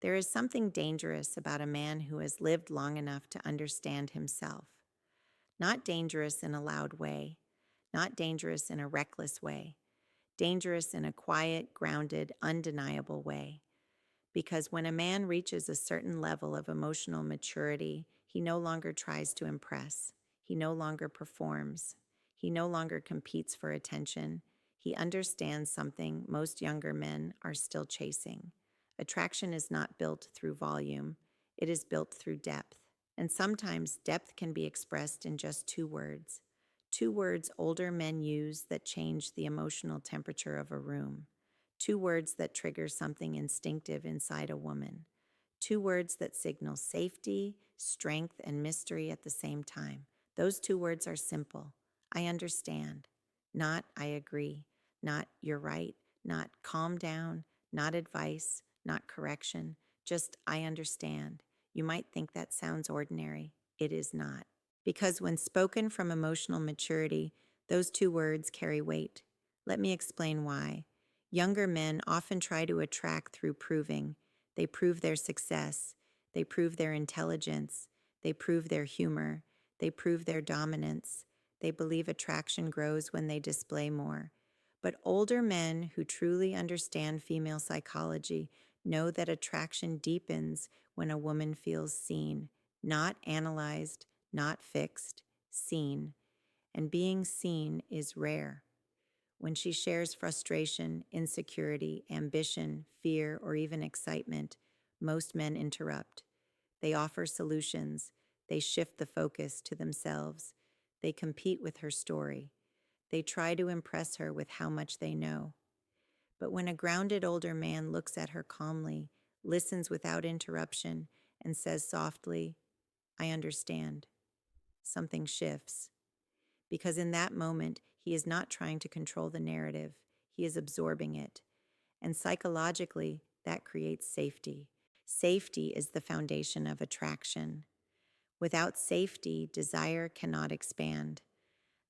There is something dangerous about a man who has lived long enough to understand himself. Not dangerous in a loud way, not dangerous in a reckless way, dangerous in a quiet, grounded, undeniable way. Because when a man reaches a certain level of emotional maturity, he no longer tries to impress. He no longer performs. He no longer competes for attention. He understands something most younger men are still chasing. Attraction is not built through volume, it is built through depth. And sometimes depth can be expressed in just two words. Two words older men use that change the emotional temperature of a room. Two words that trigger something instinctive inside a woman. Two words that signal safety, strength, and mystery at the same time. Those two words are simple. I understand. Not I agree. Not you're right. Not calm down. Not advice. Not correction. Just I understand. You might think that sounds ordinary. It is not. Because when spoken from emotional maturity, those two words carry weight. Let me explain why. Younger men often try to attract through proving. They prove their success. They prove their intelligence. They prove their humor. They prove their dominance. They believe attraction grows when they display more. But older men who truly understand female psychology know that attraction deepens when a woman feels seen, not analyzed, not fixed, seen. And being seen is rare. When she shares frustration, insecurity, ambition, fear, or even excitement, most men interrupt. They offer solutions. They shift the focus to themselves. They compete with her story. They try to impress her with how much they know. But when a grounded older man looks at her calmly, listens without interruption, and says softly, I understand, something shifts. Because in that moment, he is not trying to control the narrative, he is absorbing it. And psychologically, that creates safety. Safety is the foundation of attraction. Without safety, desire cannot expand.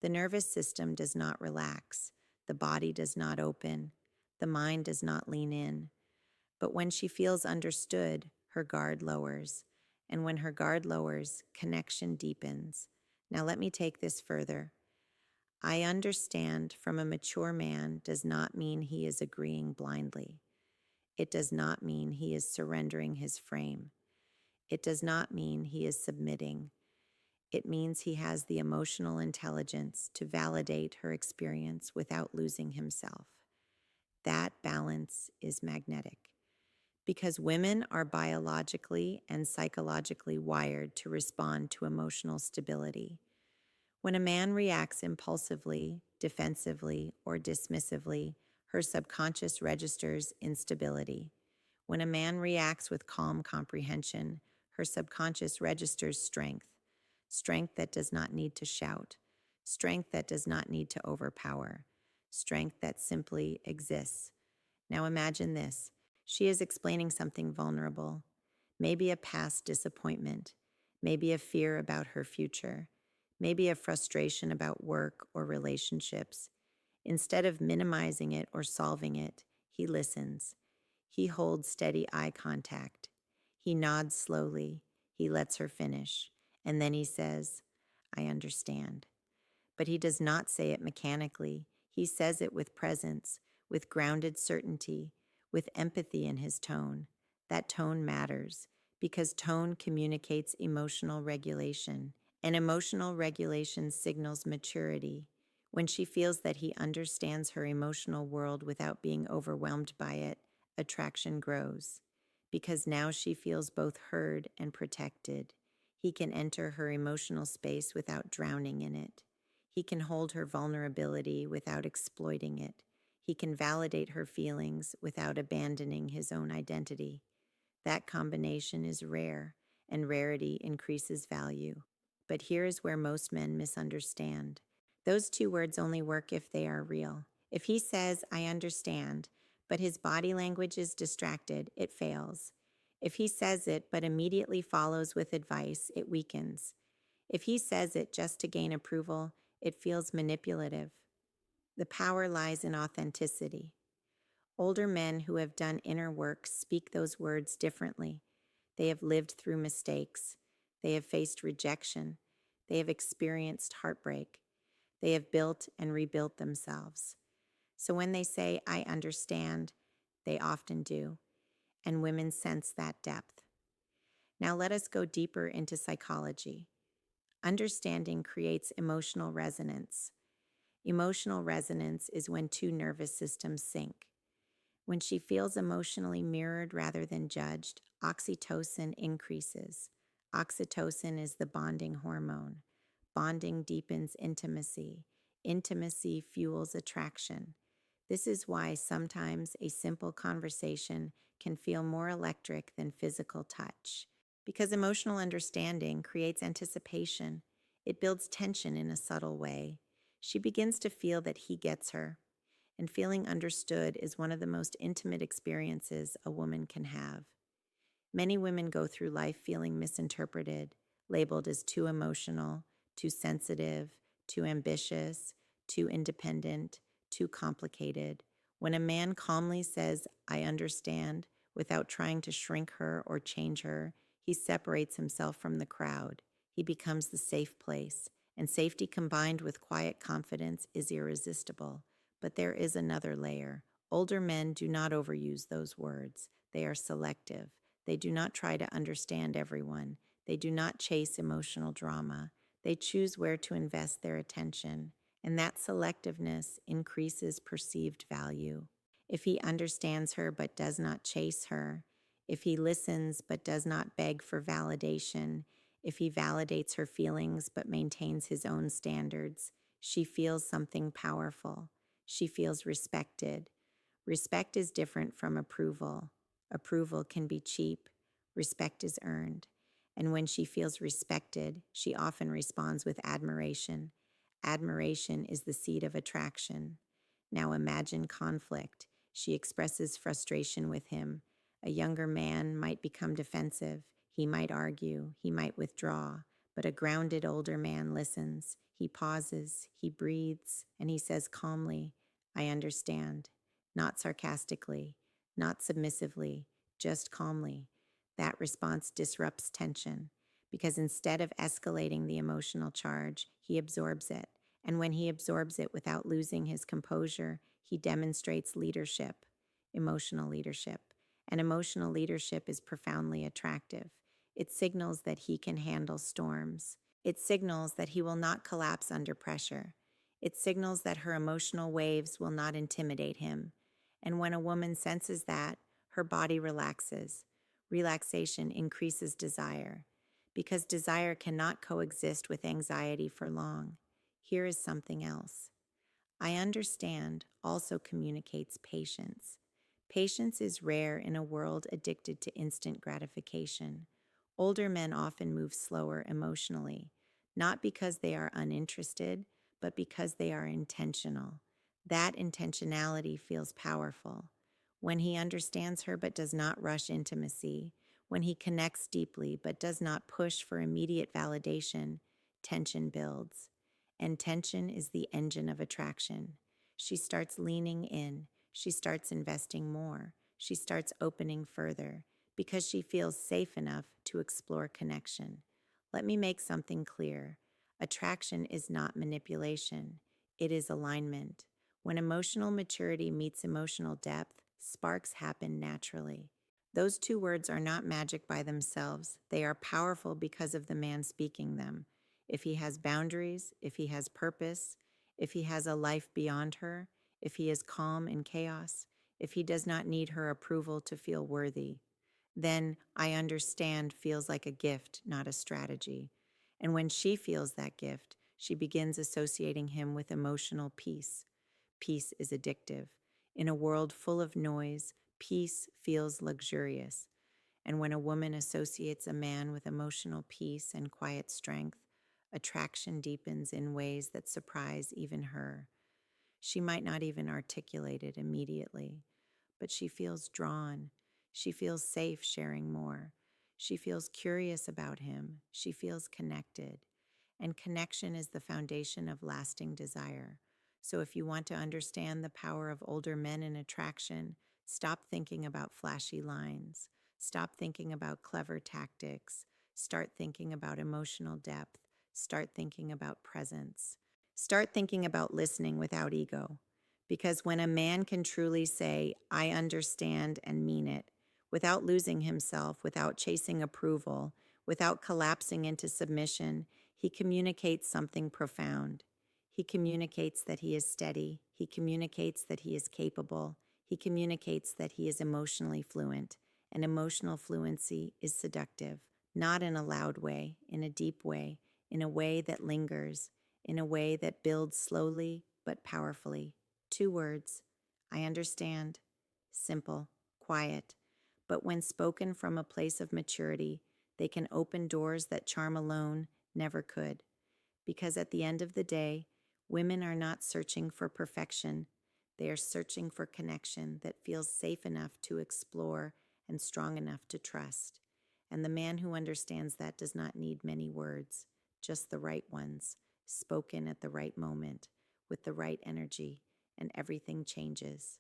The nervous system does not relax. The body does not open. The mind does not lean in. But when she feels understood, her guard lowers. And when her guard lowers, connection deepens. Now let me take this further. I understand from a mature man does not mean he is agreeing blindly. It does not mean he is surrendering his frame. It does not mean he is submitting. It means he has the emotional intelligence to validate her experience without losing himself. That balance is magnetic because women are biologically and psychologically wired to respond to emotional stability. When a man reacts impulsively, defensively, or dismissively, her subconscious registers instability. When a man reacts with calm comprehension, her subconscious registers strength, strength that does not need to shout, strength that does not need to overpower, strength that simply exists. Now imagine this. She is explaining something vulnerable, maybe a past disappointment, maybe a fear about her future, maybe a frustration about work or relationships. Instead of minimizing it or solving it, he listens. He holds steady eye contact. He nods slowly. He lets her finish. And then he says, I understand. But he does not say it mechanically. He says it with presence, with grounded certainty, with empathy in his tone. That tone matters because tone communicates emotional regulation, and emotional regulation signals maturity. When she feels that he understands her emotional world without being overwhelmed by it, attraction grows. Because now she feels both heard and protected. He can enter her emotional space without drowning in it. He can hold her vulnerability without exploiting it. He can validate her feelings without abandoning his own identity. That combination is rare, and rarity increases value. But here is where most men misunderstand. Those two words only work if they are real. If he says, I understand, but his body language is distracted, it fails. If he says it but immediately follows with advice, it weakens. If he says it just to gain approval, it feels manipulative. The power lies in authenticity. Older men who have done inner work speak those words differently. They have lived through mistakes. They have faced rejection. They have experienced heartbreak. They have built and rebuilt themselves. So when they say, I understand, they often do. And women sense that depth. Now let us go deeper into psychology. Understanding creates emotional resonance. Emotional resonance is when two nervous systems sync. When she feels emotionally mirrored rather than judged, oxytocin increases. Oxytocin is the bonding hormone. Bonding deepens intimacy. Intimacy fuels attraction. This is why sometimes a simple conversation can feel more electric than physical touch. Because emotional understanding creates anticipation, it builds tension in a subtle way. She begins to feel that he gets her, and feeling understood is one of the most intimate experiences a woman can have. Many women go through life feeling misinterpreted, labeled as too emotional, too sensitive, too ambitious, too independent, too complicated. When a man calmly says, I understand, without trying to shrink her or change her, he separates himself from the crowd. He becomes the safe place, and safety combined with quiet confidence is irresistible. But there is another layer. Older men do not overuse those words. They are selective. They do not try to understand everyone. They do not chase emotional drama. They choose where to invest their attention, and that selectiveness increases perceived value. If he understands her but does not chase her, if he listens but does not beg for validation, if he validates her feelings but maintains his own standards, she feels something powerful. She feels respected. Respect is different from approval. Approval can be cheap. Respect is earned. And when she feels respected, she often responds with admiration. Admiration is the seed of attraction. Now imagine conflict. She expresses frustration with him. A younger man might become defensive. He might argue. He might withdraw. But a grounded older man listens. He pauses. He breathes. And he says calmly, I understand. Not sarcastically, not submissively, just calmly. That response disrupts tension because instead of escalating the emotional charge, he absorbs it. And when he absorbs it without losing his composure, he demonstrates leadership, emotional leadership. And emotional leadership is profoundly attractive. It signals that he can handle storms. It signals that he will not collapse under pressure. It signals that her emotional waves will not intimidate him. And when a woman senses that, her body relaxes. Relaxation increases desire, because desire cannot coexist with anxiety for long. Here is something else. I understand also communicates patience. Patience is rare in a world addicted to instant gratification. Older men often move slower emotionally, not because they are uninterested, but because they are intentional. That intentionality feels powerful. When he understands her but does not rush intimacy, when he connects deeply but does not push for immediate validation, tension builds. And tension is the engine of attraction. She starts leaning in. She starts investing more. She starts opening further because she feels safe enough to explore connection. Let me make something clear. Attraction is not manipulation. It is alignment. When emotional maturity meets emotional depth, sparks happen naturally. Those two words are not magic by themselves. They are powerful because of the man speaking them. If he has boundaries, if he has purpose, if he has a life beyond her, if he is calm in chaos, if he does not need her approval to feel worthy, then I understand feels like a gift, not a strategy. And when she feels that gift, she begins associating him with emotional peace. Peace is addictive. In a world full of noise, peace feels luxurious. And when a woman associates a man with emotional peace and quiet strength, attraction deepens in ways that surprise even her. She might not even articulate it immediately, but she feels drawn. She feels safe sharing more. She feels curious about him. She feels connected. And connection is the foundation of lasting desire. So if you want to understand the power of older men in attraction, Stop thinking about flashy lines. Stop thinking about clever tactics. Start thinking about emotional depth. Start thinking about presence. Start thinking about listening without ego. Because when a man can truly say, I understand and mean it, without losing himself, without chasing approval, without collapsing into submission, he communicates something profound. He communicates that he is steady. He communicates that he is capable. He communicates that he is emotionally fluent. And emotional fluency is seductive, not in a loud way, in a deep way, in a way that lingers, in a way that builds slowly but powerfully. 2 words: I understand. Simple, quiet, but when spoken from a place of maturity, they can open doors that charm alone never could. Because at the end of the day, women are not searching for perfection. They are searching for connection that feels safe enough to explore and strong enough to trust. And the man who understands that does not need many words, just the right ones, spoken at the right moment, with the right energy, and everything changes.